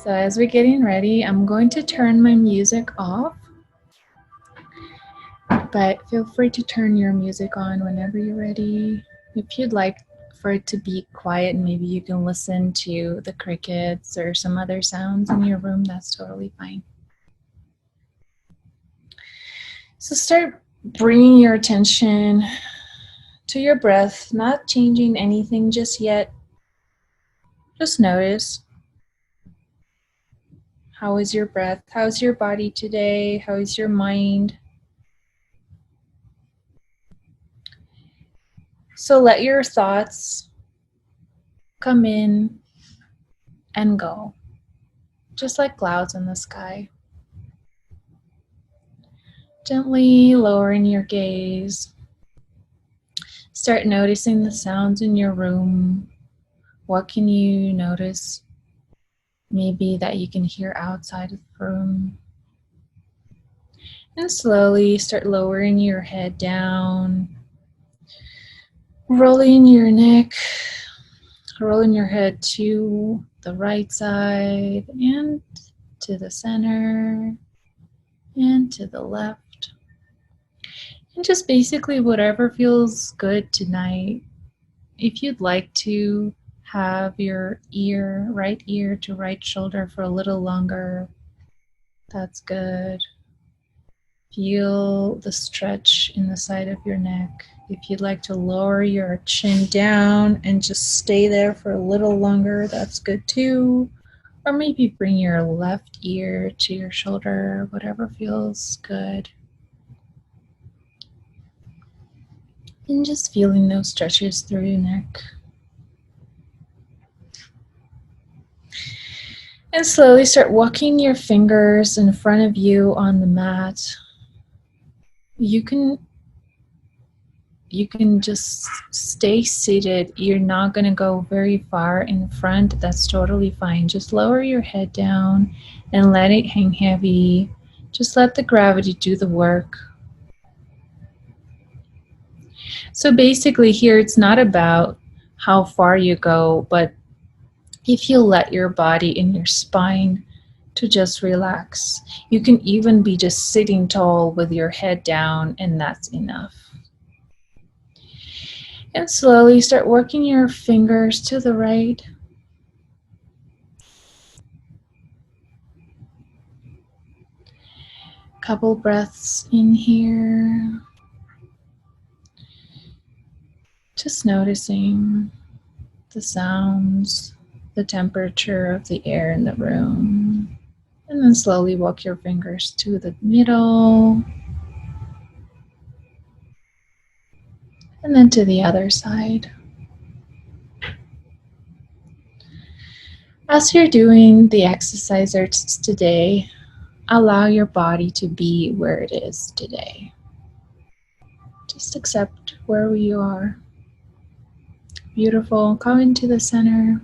So as we're getting ready, I'm going to turn my music off, but feel free to turn your music on whenever you're ready. If you'd like for it to be quiet, maybe you can listen to the crickets or some other sounds in your room, that's totally fine. So start bringing your attention to your breath, not changing anything just yet. Just notice. How is your breath? How's your body today? How is your mind? So let your thoughts come in and go, just like clouds in the sky. Gently lowering your gaze. Start noticing the sounds in your room. What can you notice? Maybe that you can hear outside of the room. And slowly start lowering your head down, rolling your neck, rolling your head to the right side and to the center and to the left. And just basically whatever feels good tonight. If you'd like to have your right ear to right shoulder for a little longer, that's good. Feel the stretch in the side of your neck. If you'd like to lower your chin down and just stay there for a little longer, that's good too. Or maybe bring your left ear to your shoulder, whatever feels good. And just feeling those stretches through your neck. And slowly start walking your fingers in front of you on the mat. You can just stay seated. You're not going to go very far in front. That's totally fine. Just lower your head down and let it hang heavy. Just let the gravity do the work. So basically here it's not about how far you go, but if you let your body and your spine to just relax. You can even be just sitting tall with your head down, and that's enough. And slowly start working your fingers to the right. Couple breaths in here. Just noticing the sounds, the temperature of the air in the room. And then slowly walk your fingers to the middle. And then to the other side. As you're doing the exercises today, allow your body to be where it is today. Just accept where you are. Beautiful. Coming to the center.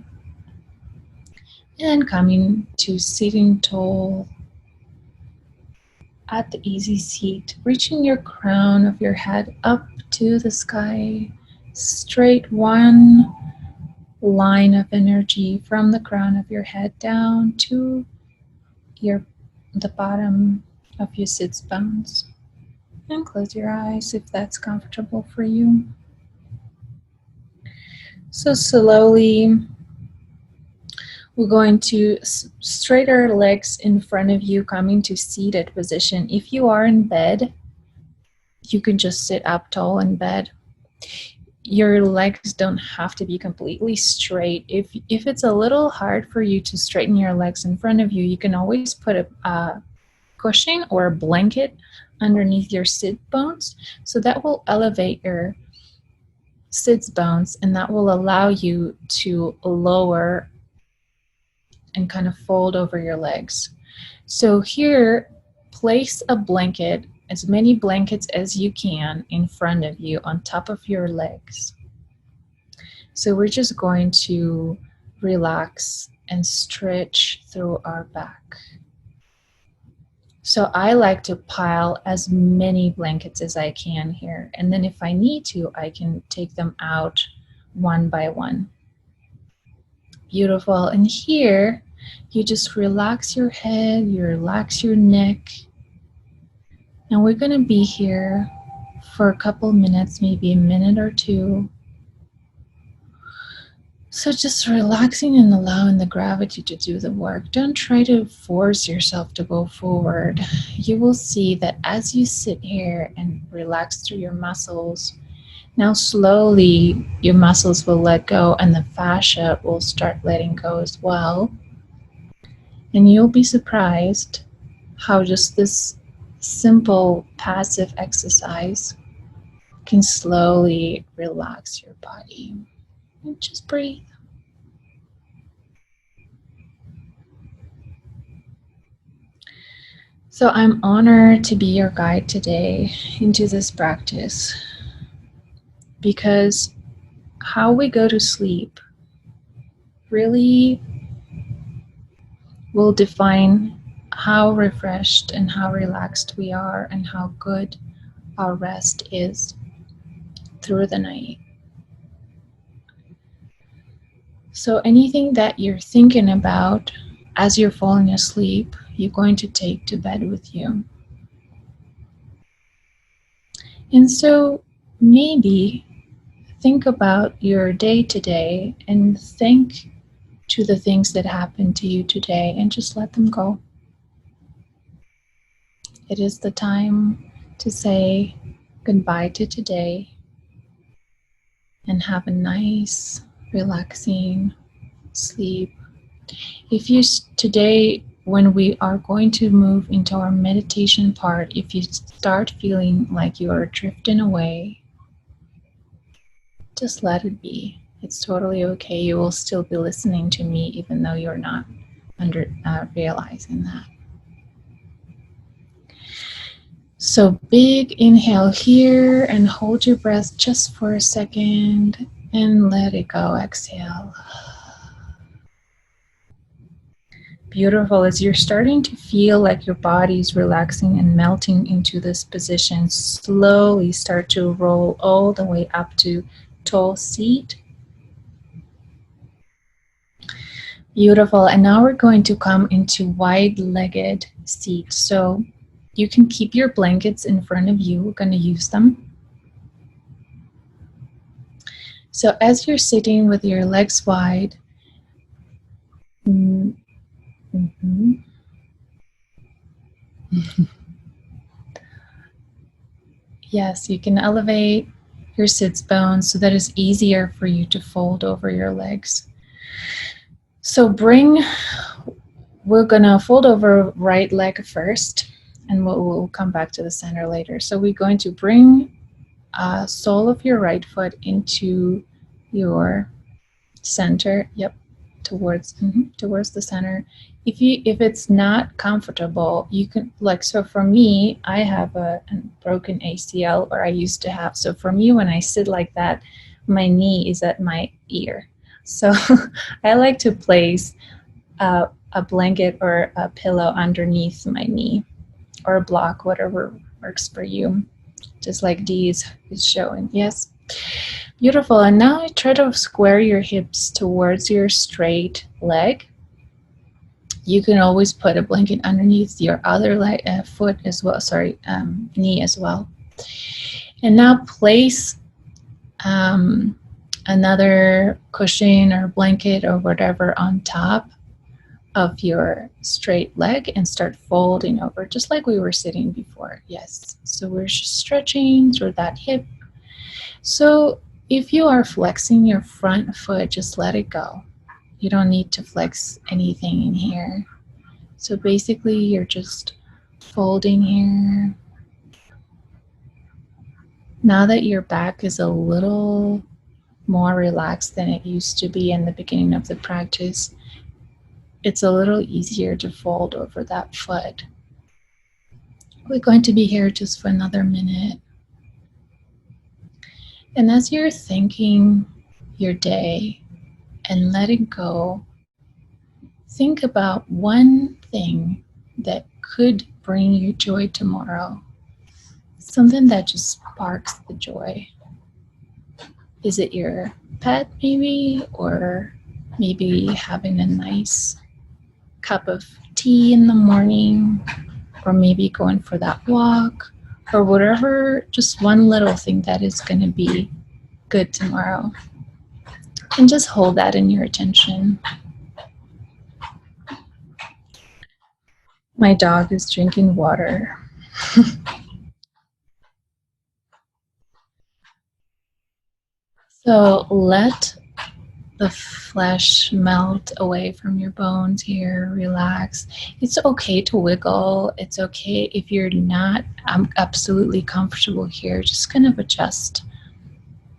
And coming to sitting tall at the easy seat. Reaching your crown of your head up to the sky. Straight one line of energy from the crown of your head down to the bottom of your sits bones. And close your eyes if that's comfortable for you. So slowly we're going to straighten our legs in front of you, coming to seated position. If you are in bed, you can just sit up tall in bed. Your legs don't have to be completely straight. If it's a little hard for you to straighten your legs in front of you, you can always put a cushion or a blanket underneath your sit bones. So that will elevate your sits bones, and that will allow you to lower and kind of fold over your legs. So here, place a blanket, as many blankets as you can, in front of you on top of your legs. So we're just going to relax and stretch through our back. So I like to pile as many blankets as I can here. And then if I need to, I can take them out one by one. Beautiful. And here, You just relax your head, you relax your neck. And we're going to be here for a couple minutes, maybe a minute or two. So just relaxing and allowing the gravity to do the work. Don't try to force yourself to go forward. You will see that as you sit here and relax through your muscles, now slowly your muscles will let go and the fascia will start letting go as well. And you'll be surprised how just this simple passive exercise can slowly relax your body. And just breathe. So I'm honored to be your guide today into this practice, because how we go to sleep really will define how refreshed and how relaxed we are and how good our rest is through the night. So anything that you're thinking about as you're falling asleep, you're going to take to bed with you. And so maybe think about your day today and think to the things that happened to you today and just let them go. It is the time to say goodbye to today and have a nice, relaxing sleep. If you today, when we are going to move into our meditation part, if you start feeling like you are drifting away, just let it be. It's totally okay. You will still be listening to me even though you're not realizing that. So big inhale here and hold your breath just for a second and let it go. Exhale. Beautiful. As you're starting to feel like your body is relaxing and melting into this position, slowly start to roll all the way up to tall seat. Beautiful. And now we're going to come into wide-legged seat. So you can keep your blankets in front of you. We're going to use them. So as you're sitting with your legs wide, yes, you can elevate your sits bones so that it's easier for you to fold over your legs. So we're gonna fold over right leg first, and we'll come back to the center later. So we're going to bring sole of your right foot into your center. Yep, towards the center. If it's not comfortable, you can, like, so for me, I have a broken ACL, or I used to have. So for me, when I sit like that, my knee is at my ear. So I like to place a blanket or a pillow underneath my knee, or a block, whatever works for you. Just like Dee is showing. Yes. Beautiful. And now try to square your hips towards your straight leg. You can always put a blanket underneath your other foot as well. Knee as well. And now place another cushion or blanket or whatever on top of your straight leg and start folding over, just like we were sitting before. Yes. So we're stretching through that hip. So if you are flexing your front foot, just let it go. You don't need to flex anything in here. So basically you're just folding here. Now that your back is a little more relaxed than it used to be in the beginning of the practice, it's a little easier to fold over that foot. We're going to be here just for another minute. And as you're thinking your day and letting go, think about one thing that could bring you joy tomorrow. Something that just sparks the joy. Is it your pet maybe, or maybe having a nice cup of tea in the morning, or maybe going for that walk, or whatever, just one little thing that is going to be good tomorrow. And just hold that in your attention. My dog is drinking water. So let the flesh melt away from your bones here. Relax. It's okay to wiggle. It's okay if you're not absolutely comfortable here. Just kind of adjust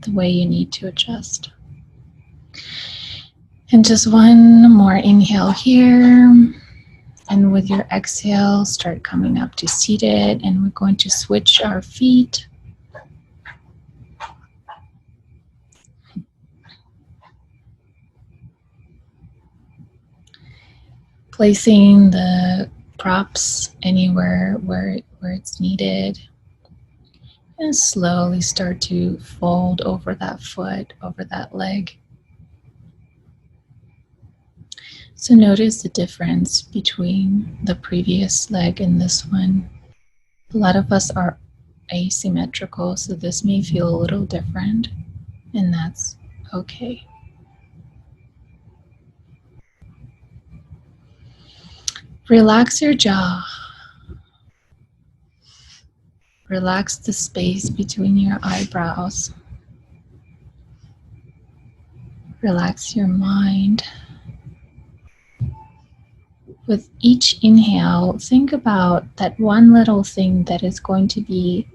the way you need to adjust. And just one more inhale here. And with your exhale, start coming up to seated. And we're going to switch our feet. Placing the props anywhere where it's needed. And slowly start to fold over that foot, over that leg. So notice the difference between the previous leg and this one. A lot of us are asymmetrical, so this may feel a little different, and that's okay. Relax your jaw. Relax the space between your eyebrows. Relax your mind. With each inhale, think about that one little thing that is going to be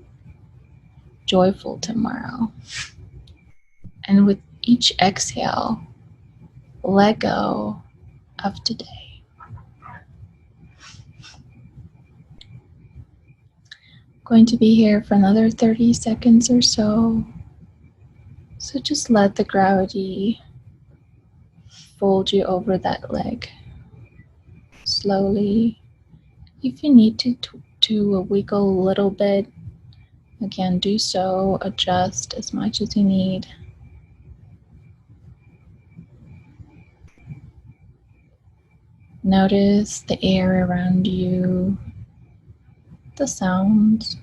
joyful tomorrow. And with each exhale, let go of today. Going to be here for another 30 seconds or so. So just let the gravity fold you over that leg. Slowly. If you need to wiggle a little bit, again, do so. Adjust as much as you need. Notice the air around you, the sounds.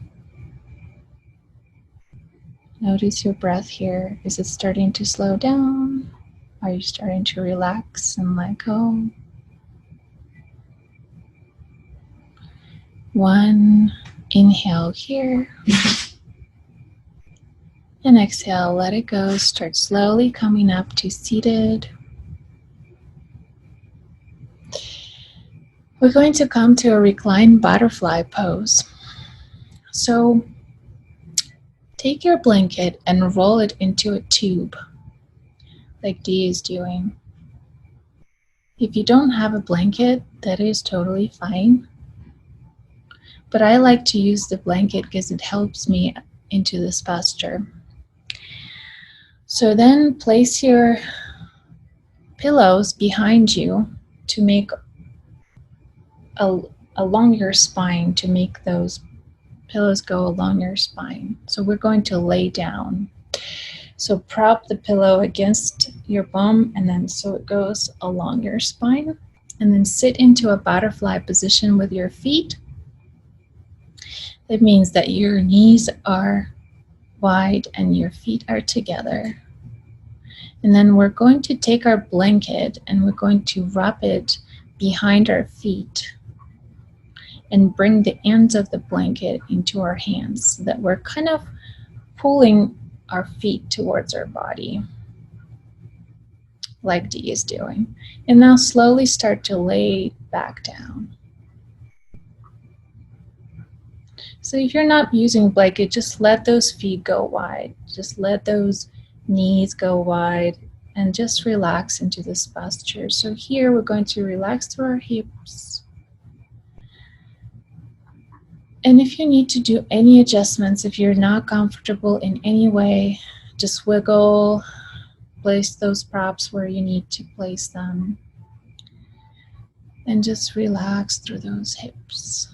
Notice your breath here. Is it starting to slow down? Are you starting to relax and let go? One inhale here. And exhale, let it go. Start slowly coming up to seated. We're going to come to a reclined butterfly pose. So take your blanket and roll it into a tube, like Dee is doing. If you don't have a blanket, that is totally fine. But I like to use the blanket because it helps me into this posture. So then place your pillows behind you to make along your spine, to make those pillows go along your spine. So we're going to lay down. So prop the pillow against your bum, and then so it goes along your spine. And then sit into a butterfly position with your feet. That means that your knees are wide and your feet are together. And then we're going to take our blanket and we're going to wrap it behind our feet and bring the ends of the blanket into our hands so that we're kind of pulling our feet towards our body, like Dee is doing. And now slowly start to lay back down. So if you're not using blanket, just let those feet go wide. Just let those knees go wide and just relax into this posture. So here we're going to relax through our hips. And if you need to do any adjustments, if you're not comfortable in any way, just wiggle, place those props where you need to place them, and just relax through those hips.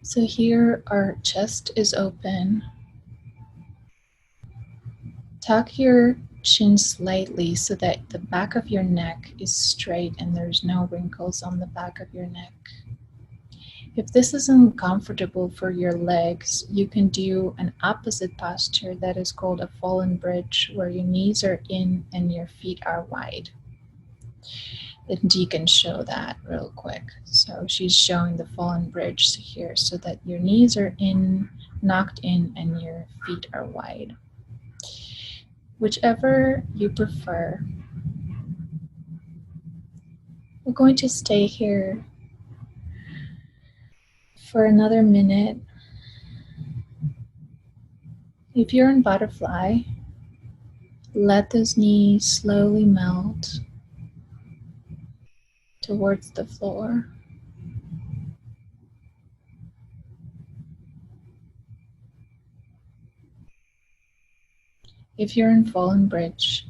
So here our chest is open. Tuck your chin slightly so that the back of your neck is straight and there's no wrinkles on the back of your neck. If this isn't comfortable for your legs, you can do an opposite posture that is called a fallen bridge, where your knees are in and your feet are wide. And you can show that real quick. So she's showing the fallen bridge here so that your knees are in, knocked in, and your feet are wide. Whichever you prefer. We're going to stay here for another minute. If you're in butterfly, let those knees slowly melt towards the floor. If you're in fallen bridge,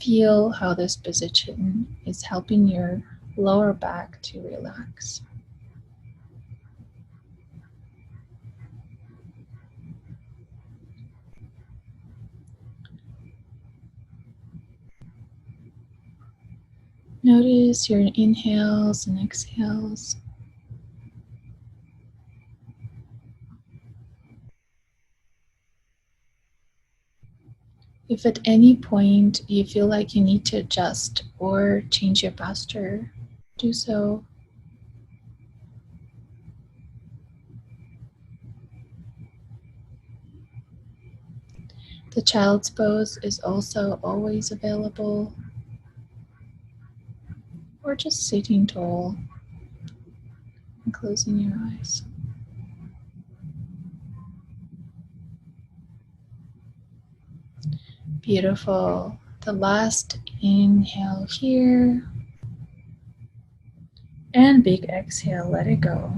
feel how this position is helping your lower back to relax. Notice your inhales and exhales. If at any point you feel like you need to adjust or change your posture, do so. The child's pose is also always available, or just sitting tall and closing your eyes. Beautiful. The last inhale here, and big exhale, let it go.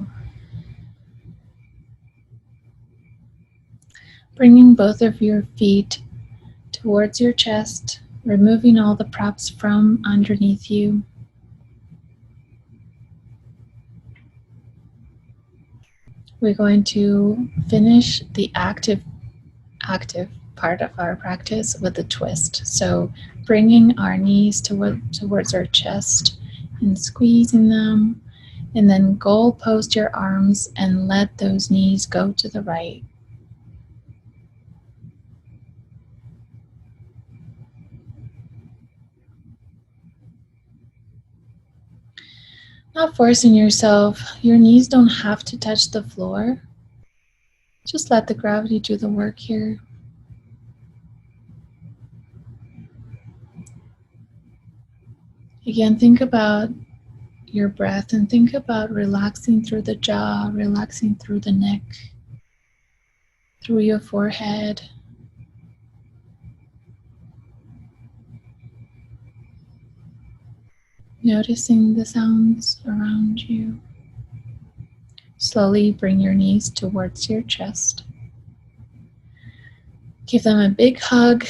Bringing both of your feet towards your chest, removing all the props from underneath you. We're going to finish the active part of our practice with a twist. So bringing our knees towards our chest and squeezing them, and then goal post your arms and let those knees go to the right. Not forcing yourself. Your knees don't have to touch the floor. Just let the gravity do the work here. Again, think about your breath and think about relaxing through the jaw, relaxing through the neck, through your forehead. Noticing the sounds around you. Slowly bring your knees towards your chest. Give them a big hug.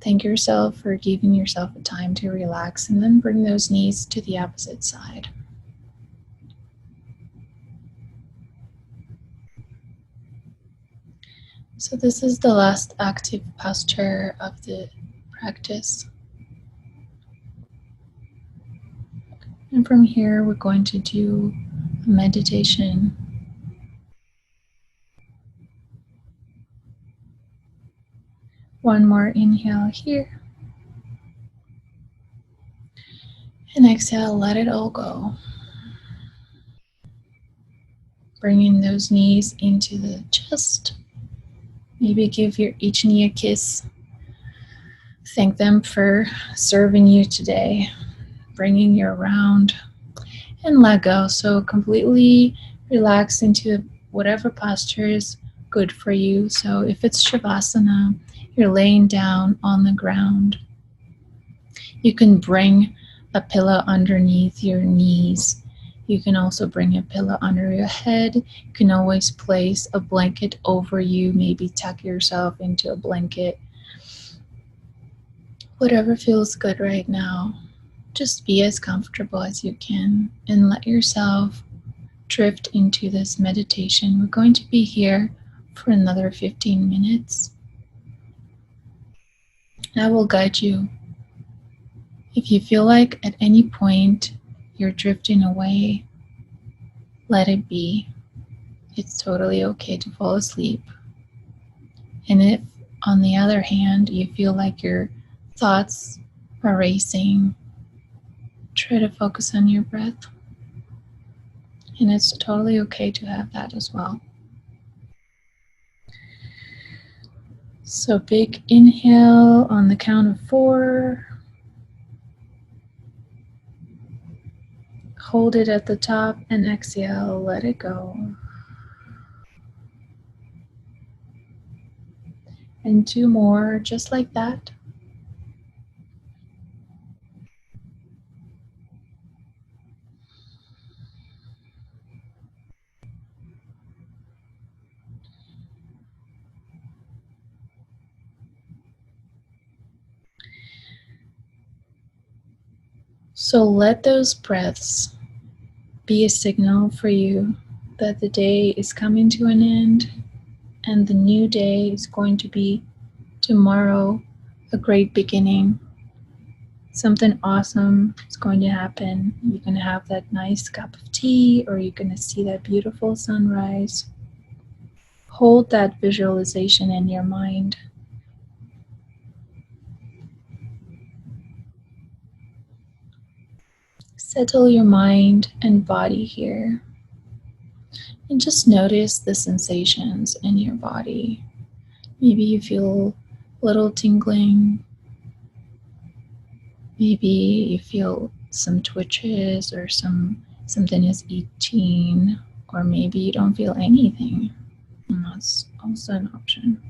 Thank yourself for giving yourself a time to relax, and then bring those knees to the opposite side. So this is the last active posture of the practice. And from here, we're going to do a meditation. One more inhale here. And exhale, let it all go. Bringing those knees into the chest. Maybe give each knee a kiss. Thank them for serving you today. Bringing you around. And let go. So completely relax into whatever posture is good for you. So if it's Shavasana, you're laying down on the ground. You can bring a pillow underneath your knees. You can also bring a pillow under your head. You can always place a blanket over you, maybe tuck yourself into a blanket. Whatever feels good right now. Just be as comfortable as you can and let yourself drift into this meditation. We're going to be here for another 15 minutes. I will guide you. If you feel like at any point you're drifting away, let it be. It's totally okay to fall asleep. And if, on the other hand, you feel like your thoughts are racing, try to focus on your breath. And it's totally okay to have that as well. So big inhale on the count of 4. Hold it at the top and exhale, let it go. And 2 more, just like that. So let those breaths be a signal for you that the day is coming to an end and the new day is going to be tomorrow a great beginning. Something awesome is going to happen. You're going to have that nice cup of tea, or you're going to see that beautiful sunrise. Hold that visualization in your mind. Settle your mind and body here. And just notice the sensations in your body. Maybe you feel a little tingling. Maybe you feel some twitches or something is itching, or maybe you don't feel anything. And that's also an option.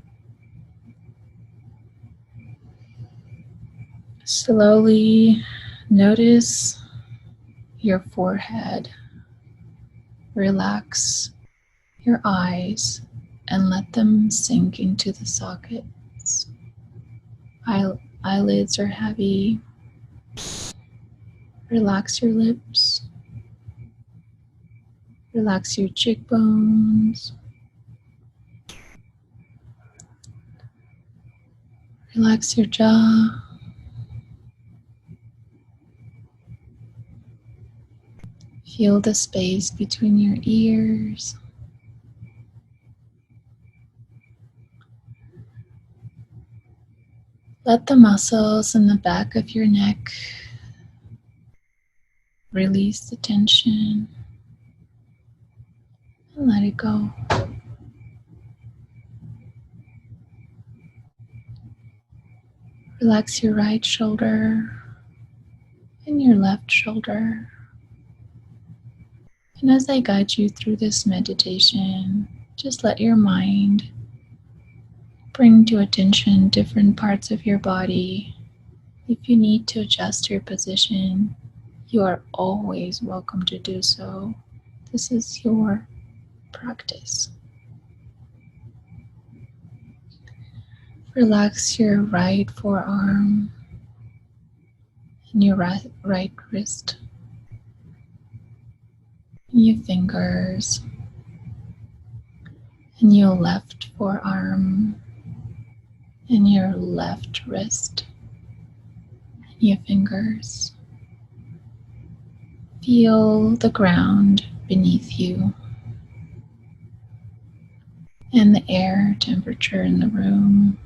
Slowly notice your forehead. Relax your eyes and let them sink into the sockets. Eyelids are heavy. Relax your lips. Relax your cheekbones. Relax your jaw. Feel the space between your ears. Let the muscles in the back of your neck release the tension and let it go. Relax your right shoulder and your left shoulder. And as I guide you through this meditation, just let your mind bring to attention different parts of your body. If you need to adjust your position, you are always welcome to do so. This is your practice. Relax your right forearm and your right wrist, and your fingers, and your left forearm, and your left wrist, and your fingers. Feel the ground beneath you and the air temperature in the room.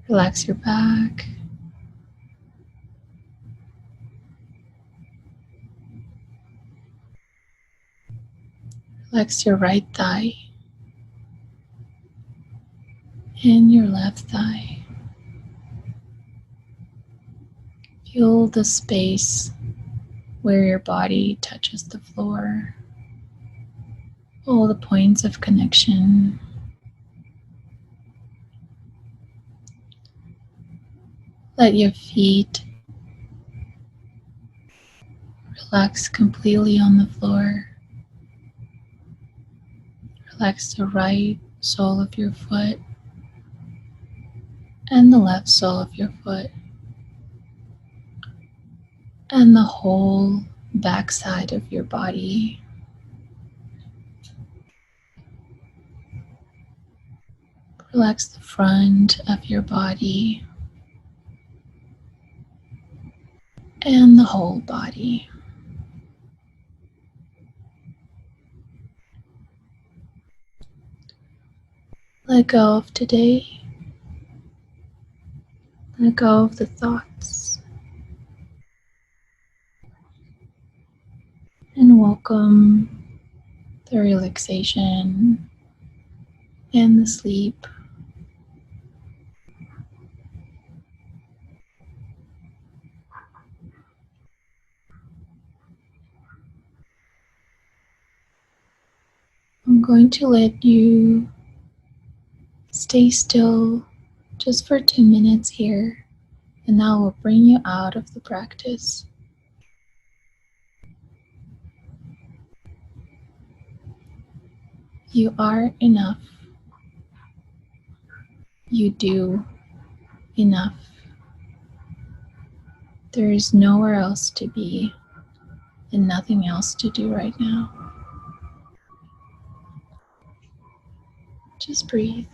Relax your back. Relax your right thigh and your left thigh. Feel the space where your body touches the floor. All the points of connection. Let your feet relax completely on the floor. Relax the right sole of your foot and the left sole of your foot and the whole backside of your body. Relax the front of your body and the whole body. Let go of today. Let go of the thoughts. And welcome the relaxation and the sleep. I'm going to let you stay still just for 2 minutes here, and I will bring you out of the practice. You are enough. You do enough. There is nowhere else to be and nothing else to do right now. Just breathe.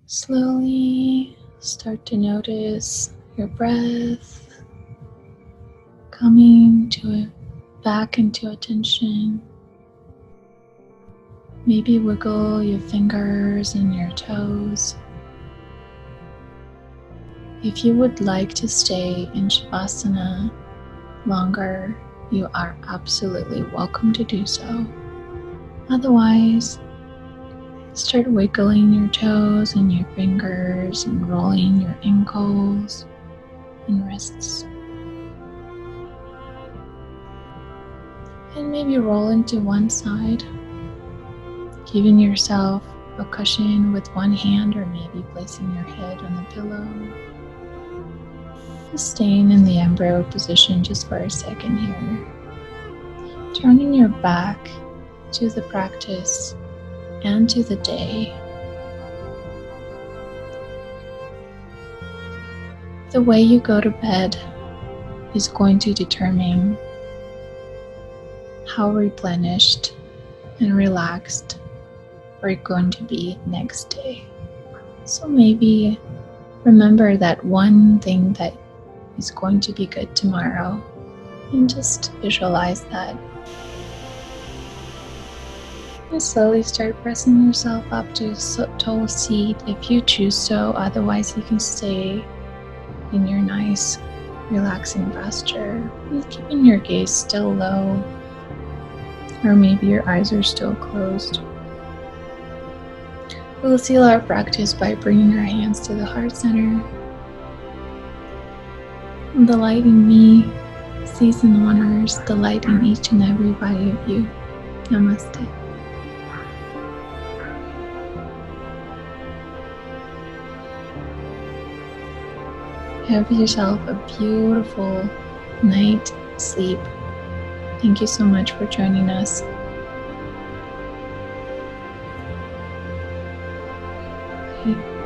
Slowly start to notice your breath coming back into attention. Maybe wiggle your fingers and your toes. If you would like to stay in Shavasana longer, you are absolutely welcome to do so. Otherwise, start wiggling your toes and your fingers and rolling your ankles and wrists. And maybe roll into one side, giving yourself a cushion with one hand or maybe placing your head on the pillow. Just staying in the embryo position just for a second here. Turning your back to the practice and to the day. The way you go to bed is going to determine how replenished and relaxed we're going to be next day. So maybe remember that one thing that is going to be good tomorrow and just visualize that. And slowly start pressing yourself up to toe seat if you choose so. Otherwise, you can stay in your nice, relaxing posture, keeping your gaze still low, or maybe your eyes are still closed. We'll seal our practice by bringing our hands to the heart center. The light in me sees and honors the light in each and every body of you. Namaste. Have yourself a beautiful night sleep. Thank you so much for joining us. Okay.